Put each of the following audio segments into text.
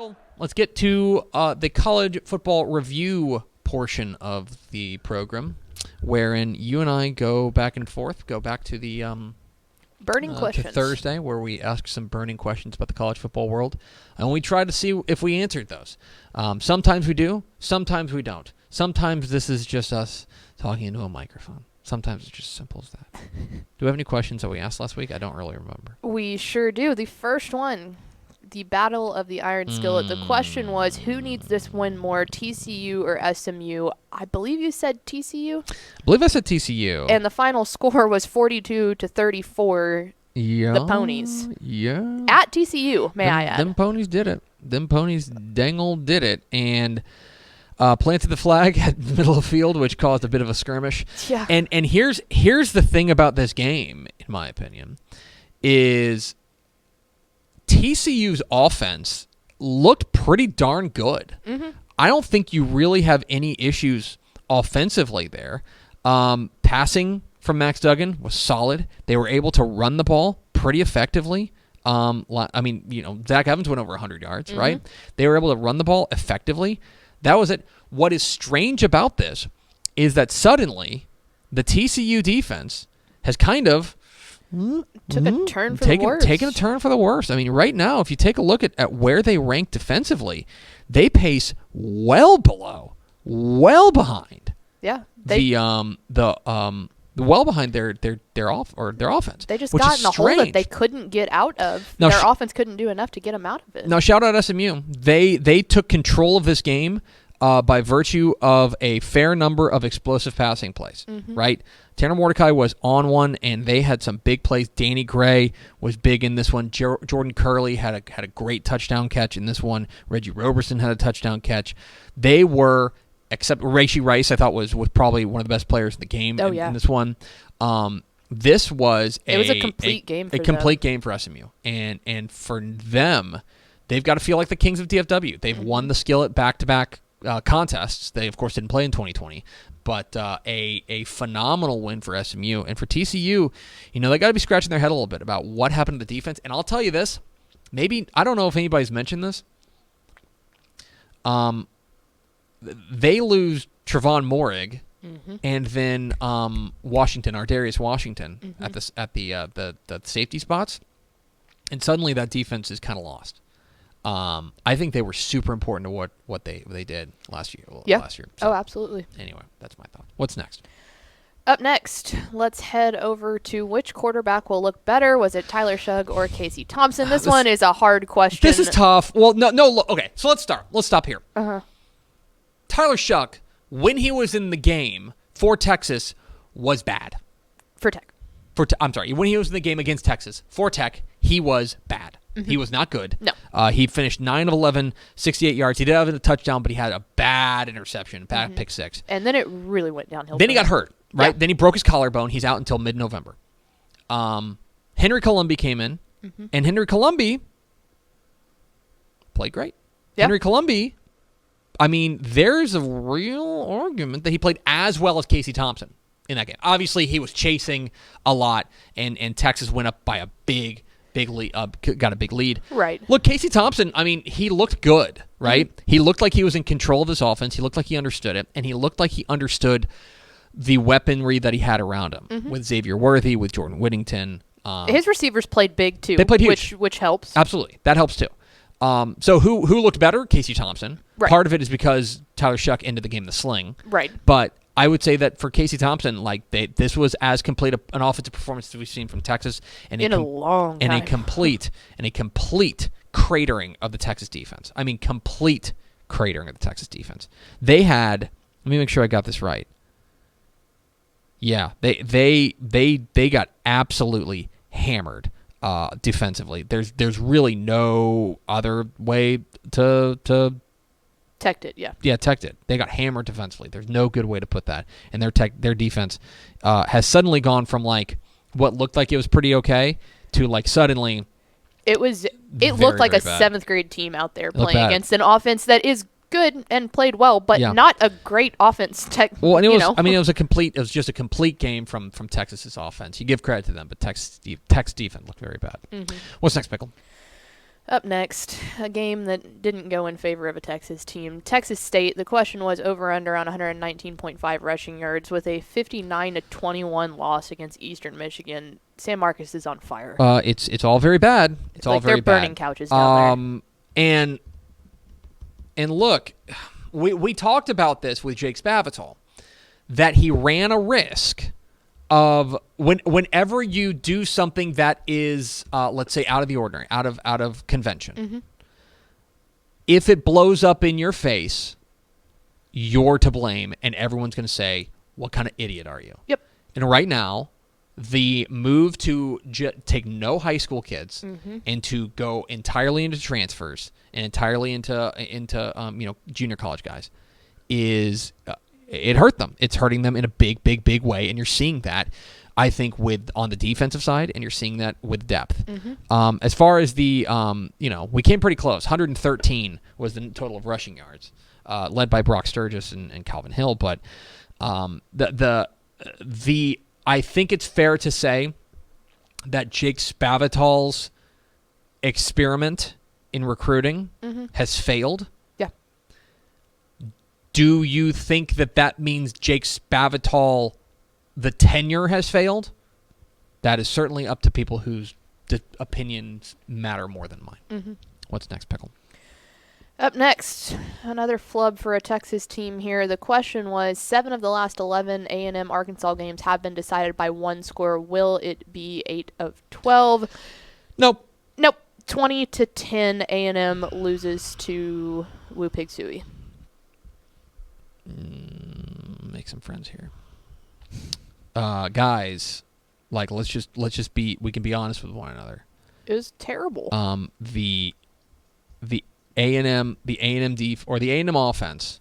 Pickle. Let's get to the college football review portion of the program, wherein you and I go back and forth, go back to the burning questions. to Thursday, where we ask some burning questions about the college football world, and we try to see if we answered those. Sometimes we do, sometimes we don't. Sometimes this is just us talking into a microphone. Sometimes it's just as simple as that. Do we have any questions that we asked last week? I don't really remember. We sure do. The first one, the Battle of the Iron Skillet. The question was, who needs this win more, TCU or SMU? I believe you said TCU. I believe I said TCU. And the final score was 42-34. Yeah. The Ponies. Yeah. At TCU, may I add. Them Ponies did it. Them Ponies dangle did it. And planted the flag at the middle of the field, which caused a bit of a skirmish. Yeah. And here's the thing about this game, in my opinion, is TCU's offense looked pretty darn good. Mm-hmm. I don't think you really have any issues offensively there. Passing from Max Duggan was solid. They were able to run the ball pretty effectively. I mean, Zach Evans went over 100 yards, right? They were able to run the ball effectively. That was it. What is strange about this is that suddenly the TCU defense has kind of took a turn for the worse. Taken a turn for the worse. I mean, right now, if you take a look at where they rank defensively, they pace well below, well behind. Yeah. Well behind their offense. They just which got is in a hole that strange. they couldn't get out of. Now, their offense couldn't do enough to get them out of it. Now, shout out SMU. They took control of this game by virtue of a fair number of explosive passing plays, right? Tanner Mordecai was on one, and they had some big plays. Danny Gray was big in this one. Jordan Curley had a great touchdown catch in this one. Reggie Roberson had a touchdown catch. They were, except Rashee Rice, I thought was probably one of the best players in the game in this one. This was a complete game for them. Complete game for SMU. And for them, they've got to feel like the kings of DFW. They've won the Skillet back-to-back contests. They, of course, didn't play in 2020. But a phenomenal win for SMU. And for TCU, they got to be scratching their head a little bit about what happened to the defense. And I'll tell you this. Maybe, I don't know if anybody's mentioned this. They lose Trevon Moehrig, and then Ardarius Washington at the safety spots, and suddenly that defense is kind of lost. I think they were super important to what they did last year. Last year. So, absolutely. Anyway, that's my thought. What's next? Up next, let's head over to which quarterback will look better. Was it Tyler Shugg or Casey Thompson? This one is a hard question. This is tough. Well, no. Okay, so let's start. Let's stop here. Tyler Shugg, when he was in the game for Texas, was bad. For Tech. I'm sorry. When he was in the game against Texas for Tech, he was bad. He was not good. No. He finished 9 of 11, 68 yards. He did have a touchdown, but he had a bad interception, bad pick six. And then it really went downhill. Then he got hurt, right? Yeah. Then he broke his collarbone. He's out until mid-November. Henry Colombi came in, and Henry Colombi played great. Yeah. Henry Colombi, I mean, there's a real argument that he played as well as Casey Thompson in that game. Obviously, he was chasing a lot, and Texas went up by a big lead, got a big lead. Right. Look, Casey Thompson, I mean, he looked good, right? He looked like he was in control of this offense. He looked like he understood it, and he looked like he understood the weapons that he had around him with Xavier Worthy, with Jordan Whittington. His receivers played big, too. They played huge. Which helps. Absolutely. That helps, too. So who looked better? Casey Thompson. Right. Part of it is because Tyler Shugg ended the game in the sling. Right. But I would say that for Casey Thompson, this was as complete an offensive performance as we've seen from Texas in a long time. And a complete cratering of the Texas defense. I mean, complete cratering of the Texas defense. They had. Let me make sure I got this right. Yeah, they got absolutely hammered defensively. There's really no other way to Teched it, yeah. Yeah, teched it. They got hammered defensively. There's no good way to put that. And their defense has suddenly gone from what looked like it was pretty okay to suddenly it looked like a 7th grade team out there playing against an offense that is good and played well, but not a great offense. Well, and it was. I mean, it was just a complete game from Texas's offense. You give credit to them, but Texas defense looked very bad. What's next, Pickle? Up next, a game that didn't go in favor of a Texas team. Texas State, the question was over-under on 119.5 rushing yards with a 59-21 loss against Eastern Michigan. San Marcos is on fire. It's all very bad. It's all very bad. They're burning couches down there. And look, we talked about this with Jake Spavital, that he ran a risk of whenever you do something that is, let's say, out of the ordinary, out of convention. Mm-hmm. If it blows up in your face, you're to blame, and everyone's going to say, "What kind of idiot are you?" Yep. And right now, the move to take no high school kids and to go entirely into transfers and entirely into junior college guys is. It hurt them. It's hurting them in a big, big, big way, and you're seeing that, I think, on the defensive side, and you're seeing that with depth. Mm-hmm. As far as the, we came pretty close. 113 was the total of rushing yards, led by Brock Sturgis and Calvin Hill. But I think it's fair to say that Jake Spavital's experiment in recruiting has failed. Do you think that means Jake Spavital, the tenure, has failed? That is certainly up to people whose opinions matter more than mine. Mm-hmm. What's next, Pickle? Up next, another flub for a Texas team here. The question was, 7 of the last 11 A&M Arkansas games have been decided by one score. Will it be 8 of 12? Nope. 20-10, A&M loses to Woo Pig Sooie. Make some friends here, guys. Let's just be. We can be honest with one another. It was terrible. The A&M A&M offense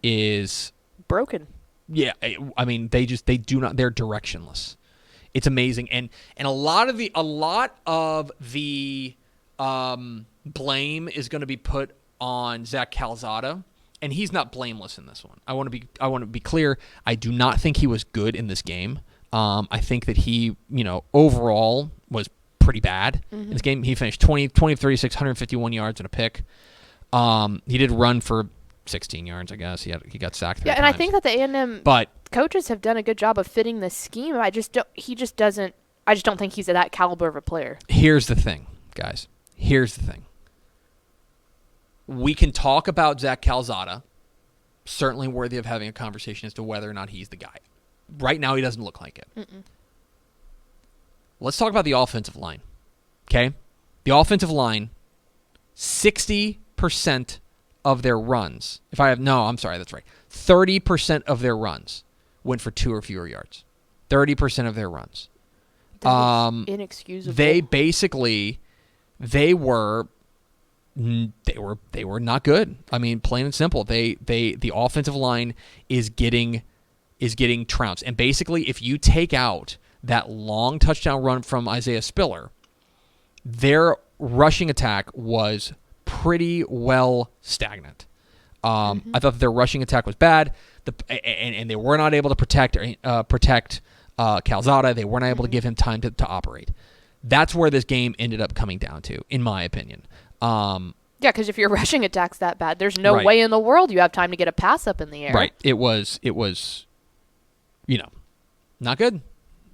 is broken. Yeah, I mean they do not. They're directionless. It's amazing, and a lot of the blame is going to be put on Zach Calzada. And he's not blameless in this one. I want to be clear. I do not think he was good in this game. I think that he, overall was pretty bad in this game. He finished 20 of 36, 151 yards and a pick. He did run for 16 yards, I guess. He got sacked 3 times. I think that the A&M coaches have done a good job of fitting this scheme. I just don't think he's that caliber of a player. Here's the thing, guys. We can talk about Zach Calzada, certainly worthy of having a conversation as to whether or not he's the guy. Right now, he doesn't look like it. Let's talk about the offensive line, okay? The offensive line, 60% of their runs, that's right. 30% of their runs went for 2 or fewer yards. 30% of their runs. That's inexcusable. They were not good. I mean, plain and simple. The offensive line is getting trounced. And basically, if you take out that long touchdown run from Isaiah Spiller, their rushing attack was pretty well stagnant. I thought that their rushing attack was bad, and they were not able to protect Calzada. They weren't able to give him time to operate. That's where this game ended up coming down to, in my opinion. Because if your rushing attack's that bad, there's no way in the world you have time to get a pass up in the air. Right. It was, not good.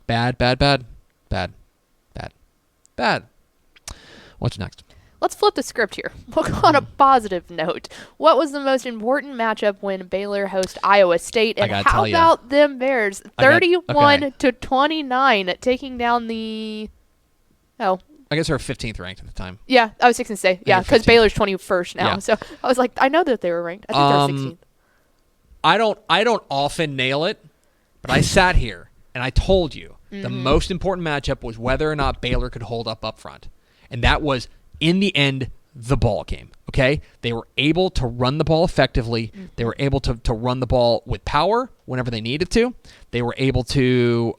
Bad. What's next? Let's flip the script here. We'll go on a positive note. What was the most important matchup when Baylor host Iowa State? And how about them Bears? 31-29, taking down the... Oh, I guess they were 15th ranked at the time. Yeah, I was 16th to say. Yeah, because Baylor's 21st now. Yeah. So I was like, I know that they were ranked. I think they were 16th. I don't often nail it, but I sat here and I told you the most important matchup was whether or not Baylor could hold up front. And that was, in the end, the ball game. Okay? They were able to run the ball effectively. They were able to run the ball with power whenever they needed to. They were able to,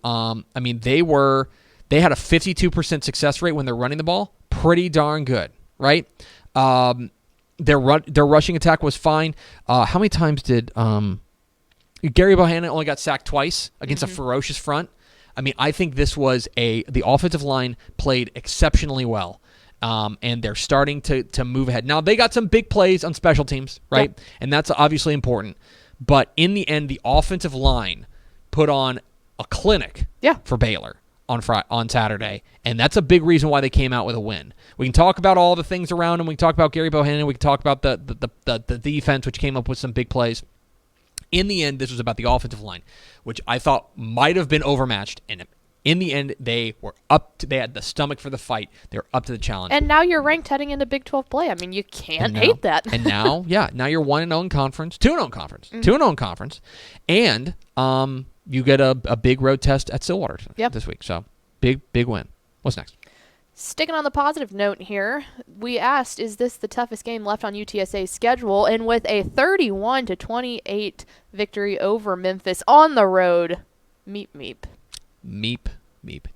they had a 52% success rate when they're running the ball. Pretty darn good, right? Their rushing attack was fine. How many times did Gary Bohannon only got sacked twice against a ferocious front? I mean, I think this was the offensive line played exceptionally well. and they're starting to move ahead. Now, they got some big plays on special teams, right? Yeah. And that's obviously important. But in the end, the offensive line put on a clinic for Baylor on Saturday, and that's a big reason why they came out with a win. We can talk about all the things around them. We can talk about Gary Bohannon. We can talk about the defense, which came up with some big plays. In the end, this was about the offensive line, which I thought might have been overmatched. And in the end, they were they had the stomach for the fight. They were up to the challenge. And now you're ranked heading into Big 12 play. I mean, you can't hate that. And now you're 1-0 in conference, 2-0 in conference, 2-0 in conference, and you get a big road test at Stillwater this week. So big win. What's next? Sticking on the positive note here, we asked, is this the toughest game left on UTSA's schedule? And with a 31-28 victory over Memphis on the road, meep.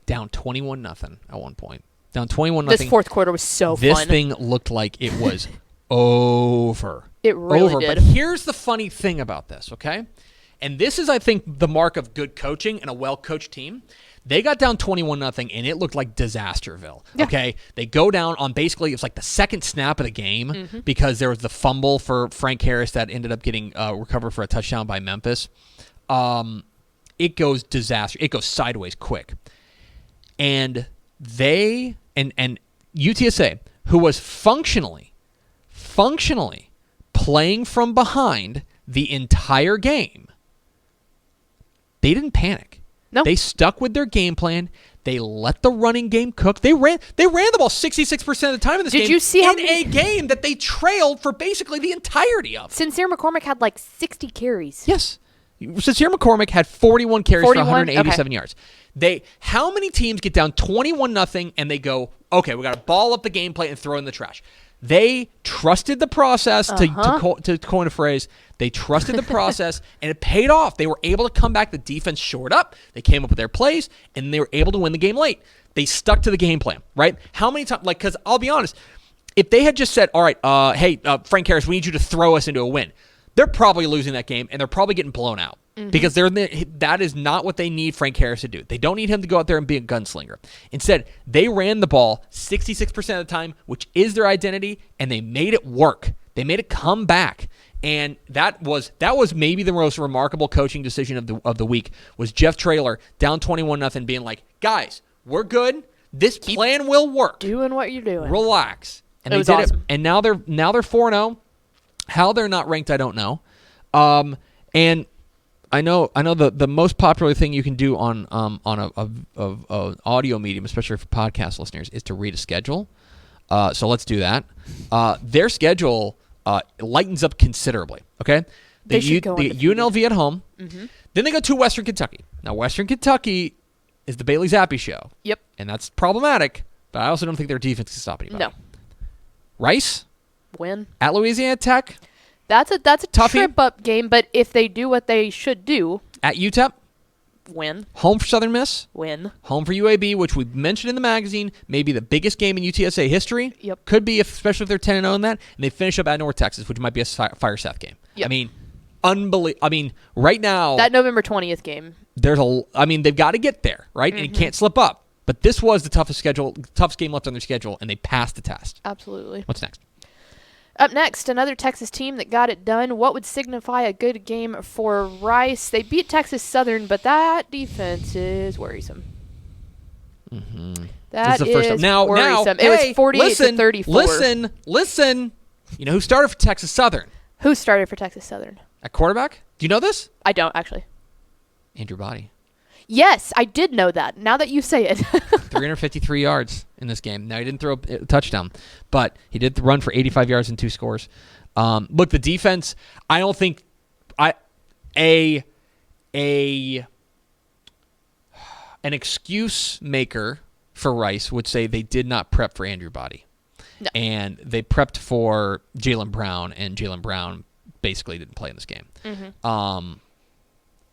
Down 21-0 at one point. Down 21-0. This fourth quarter was so fun. This thing looked like it was over. It really did. But here's the funny thing about this, okay? And this is, I think, the mark of good coaching and a well-coached team. They got down 21-0, and it looked like Disasterville, okay? They go down on basically, it's like the second snap of the game because there was the fumble for Frank Harris that ended up getting recovered for a touchdown by Memphis. It goes disaster. It goes sideways quick. And they, and UTSA, who was functionally playing from behind the entire game, they didn't panic. No. They stuck with their game plan. They let the running game cook. They ran the ball 66% of the time in this game. Did you see a game that they trailed for basically the entirety of? Sincere McCormick had like 60 carries. Yes. Sincere McCormick had 41 carries for 187 yards. How many teams get down 21-0 and they go, okay, we got to ball up the game play and throw it in the trash? They trusted the process, to coin a phrase. They trusted the process, and it paid off. They were able to come back. The defense shored up. They came up with their plays, and they were able to win the game late. They stuck to the game plan, right? How many times? Because I'll be honest, if they had just said, all right, hey, Frank Harris, we need you to throw us into a win, they're probably losing that game, and they're probably getting blown out. Because that is not what they need Frank Harris to do. They don't need him to go out there and be a gunslinger. Instead, they ran the ball 66% of the time, which is their identity, and they made it work. They made it come back. And that was maybe the most remarkable coaching decision of the week, was Jeff Traylor down 21-0 being like, guys, we're good. This plan will work. Doing what you're doing. Relax. And it was awesome. And now they're 4-0. How they're not ranked, I don't know. And I know the most popular thing you can do on a audio medium, especially for podcast listeners, is to read a schedule. So let's do that. Their schedule lightens up considerably. Okay, they get UNLV at home. Then they go to Western Kentucky. Now Western Kentucky is the Bailey Zappi show. Yep, and that's problematic. But I also don't think their defense can stop anybody. No. Rice win at Louisiana Tech. That's a Toughie. trip-up game, but if they do what they should do... At UTEP. Win. Home for Southern Miss. Win. Home for UAB, which we mentioned in the magazine, maybe the biggest game in UTSA history. Yep. Could be, especially if they're 10-0 in that. And they finish up at North Texas, which might be a Fire Seth game. Yep. I mean, unbelievable. I mean, right now... That November 20th game. They've got to get there, right? And it can't slip up. But this was the toughest game left on their schedule, and they passed the test. Absolutely. What's next? Up next, another Texas team that got it done. What would signify a good game for Rice? They beat Texas Southern, but that defense is worrisome. That is worrisome. Now, it was 48-34. Listen. You know who started for Texas Southern? Who started for Texas Southern? At quarterback? Do you know this? I don't, actually. Andrew Body. Yes, I did know that. Now that you say it. 353 yards in this game. Now, he didn't throw a touchdown, but he did run for 85 yards and 2 scores. Look, the defense, I don't think an excuse maker for Rice would say they did not prep for Andrew Body. No. And they prepped for Jaylen Brown, and Jaylen Brown basically didn't play in this game.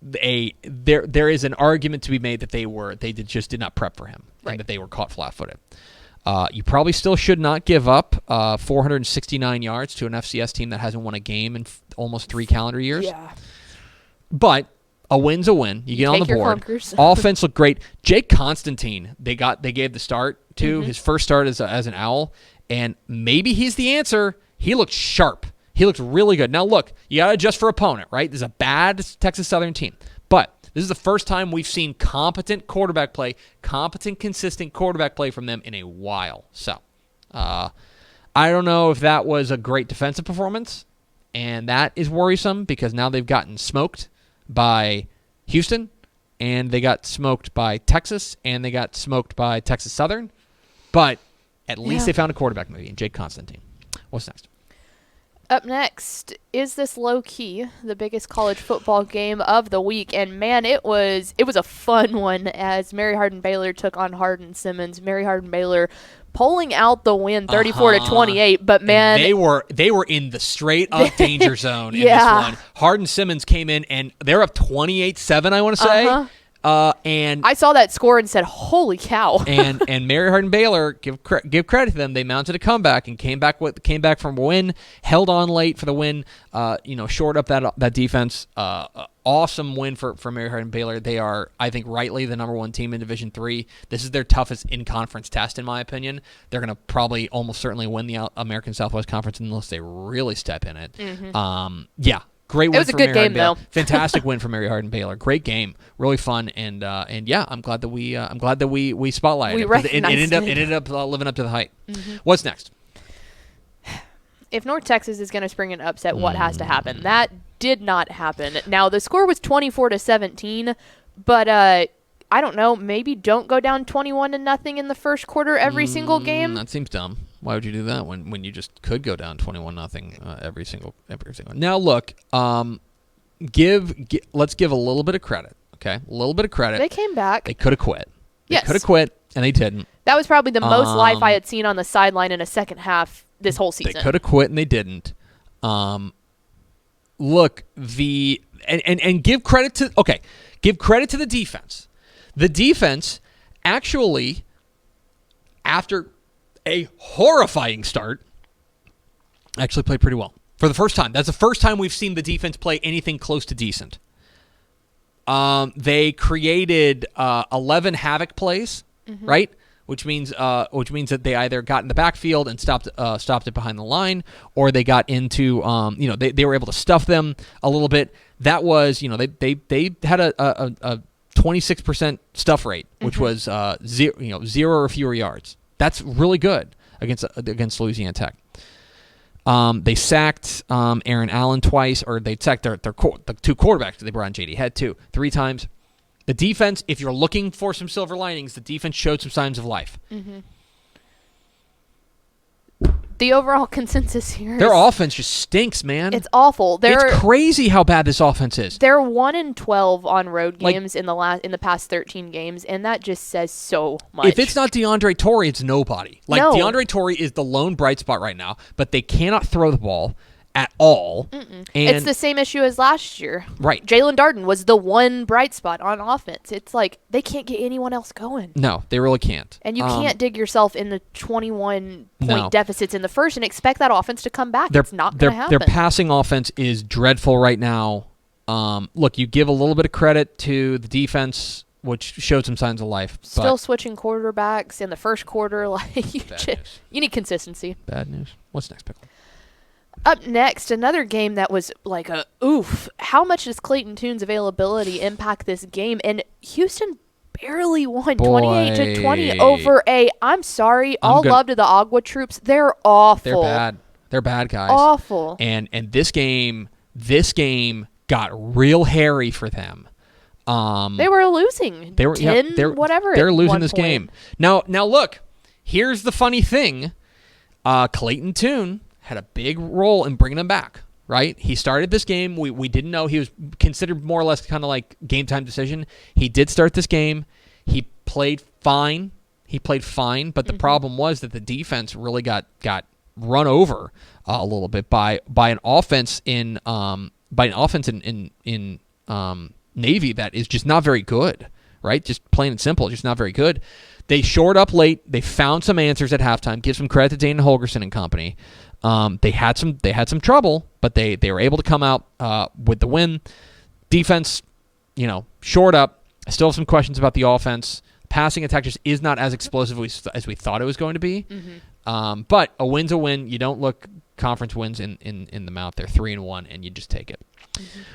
There is an argument to be made that they just did not prep for him, and that they were caught flat-footed. You probably still should not give up 469 yards to an FCS team that hasn't won a game in almost 3 calendar years. Yeah. But A win's a win. You get on the Take your board. clunkers. Offense looked great. Jake Constantine, they gave the start to his first start as an Owl, and maybe he's the answer. He looked sharp. He looked really good. Now look, you got to adjust for opponent, right? This is a bad Texas Southern team, but this is the first time we've seen competent quarterback play, competent, consistent quarterback play from them in a while. So, I don't know if that was a great defensive performance, and that is worrisome because now they've gotten smoked by Houston, and they got smoked by Texas, and they got smoked by Texas Southern. But at least they found a quarterback maybe in Jake Constantine. What's next? Up next, is this low-key the biggest college football game of the week? And, man, it was a fun one as Mary Hardin-Baylor took on Hardin-Simmons. Mary Hardin-Baylor pulling out the win 34-28, but, man. And they were in the straight-up danger zone in this one. Hardin-Simmons came in, and they're up 28-7, I want to say. And I saw that score and said, "Holy cow!" and Mary Hardin-Baylor, give credit to them. They mounted a comeback and came back from a win, held on late for the win. Shored up that defense. Awesome win for Mary Hardin-Baylor. They are, I think, rightly the number one team in Division III. This is their toughest in-conference test, in my opinion. They're going to probably almost certainly win the American Southwest Conference unless they really step in it. Great win. It was a good game, though. Fantastic win for Mary Hardin-Baylor. Great game, really fun, and I'm glad that we spotlighted it. It ended up living up to the hype. What's next? If North Texas is going to spring an upset, what has to happen? That did not happen. Now the score was 24-17, but I don't know. Maybe don't go down 21-0 in the first quarter every single game. That seems dumb. Why would you do that when you just could go down 21-0 every single? Now look, let's give a little bit of credit. Okay, a little bit of credit. They came back. They could have quit. They Yes. could have quit, and they didn't. That was probably the most life I had seen on the sideline in a second half this whole season. They could have quit, and they didn't. Look, give credit to the defense. The defense actually, after a horrifying start, actually played pretty well for the first time. That's the first time we've seen the defense play anything close to decent. They created 11 havoc plays, right? Which means that they either got in the backfield and stopped it behind the line, or they got into they were able to stuff them a little bit. That was they had a 26% stuff rate, which was zero or fewer yards. That's really good against Louisiana Tech. They sacked Aaron Allen twice, or they sacked the two quarterbacks. They brought in J.D. Head three times. The defense, if you're looking for some silver linings, the defense showed some signs of life. The overall consensus here Their is offense just stinks, man. it's awful. It's crazy how bad this offense is. They're 1-12 on road games in the past 13 games, and that just says so much. If it's not DeAndre Torrey, it's nobody. No. DeAndre Torrey is the lone bright spot right now, but they cannot throw the ball at all. And it's the same issue as last year. Right. Jalen Darden was the one bright spot on offense. It's like they can't get anyone else going. No, they really can't. And you can't dig yourself into 21-point deficits in the first and expect that offense to come back. It's not going to happen. Their passing offense is dreadful right now. Look, you give a little bit of credit to the defense, which showed some signs of life. Still switching quarterbacks in the first quarter. You need consistency. Bad news. What's next, Pickle? Up next, another game that was like a oof. How much does Clayton Tune's availability impact this game? And Houston barely won 28-20 over I'm sorry, love to the Agua troops. They're awful. They're bad. They're bad guys. Awful. And this game got real hairy for them. They were losing. They were 10, whatever. They're losing this game. Now look, here's the funny thing. Clayton Tune had a big role in bringing them back, right? He started this game. We didn't know. He was considered more or less kind of like game time decision. He did start this game. He played fine. But the problem was that the defense really got run over a little bit by an offense in Navy that is just not very good, right? Just plain and simple, just not very good. They shored up late. They found some answers at halftime. Give some credit to Dana Holgerson and company. They had some trouble, but they were able to come out with the win. Defense short up. I still have some questions about the offense. Passing attack just is not as explosive as we thought it was going to be. But a win's a win. You don't look conference wins in the mouth. They're 3-1, and you just take it.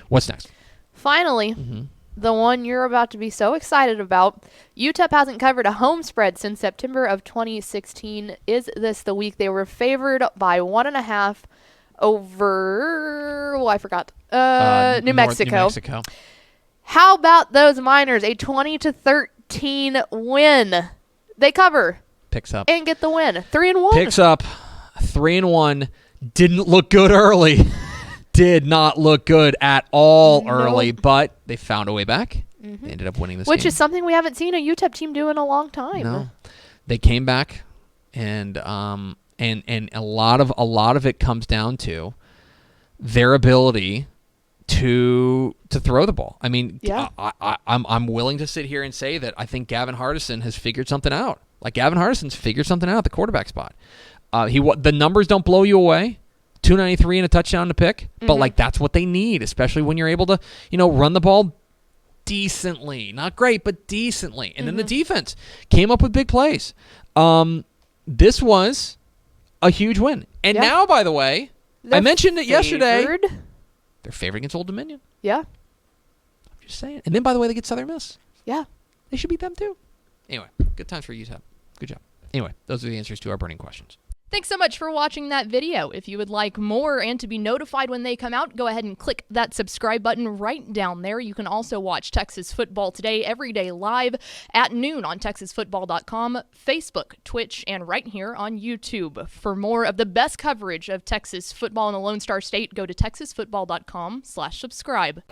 What's next? Finally, the one you're about to be so excited about. UTEP hasn't covered a home spread since September of 2016. Is this the week they were favored by 1.5 over? Well, I forgot. New Mexico. New Mexico. How about those Miners? A 20-13 win. They cover. Picks up. And get the win. 3-1. Picks up. 3-1. Didn't look good early. Did not look good at all early, but they found a way back. They ended up winning this game. Which is something we haven't seen a UTEP team do in a long time. No. They came back, and a lot of it comes down to their ability to throw the ball. I mean, I'm willing to sit here and say that I think Gavin Hardison has figured something out. Like, Gavin Hardison's figured something out at the quarterback spot. The numbers don't blow you away. 293 and a touchdown to pick, but that's what they need, especially when you're able to, run the ball decently. Not great, but decently. And then the defense came up with big plays. This was a huge win. And now, by the way, I mentioned it yesterday. They're favored against Old Dominion. Yeah. I'm just saying. And then, by the way, they get Southern Miss. Yeah. They should beat them too. Anyway, good times for UTEP. Good job. Anyway, those are the answers to our burning questions. Thanks so much for watching that video. If you would like more and to be notified when they come out, go ahead and click that subscribe button right down there. You can also watch Texas Football Today every day live at noon on TexasFootball.com, Facebook, Twitch, and right here on YouTube. For more of the best coverage of Texas football in the Lone Star State, go to TexasFootball.com/subscribe.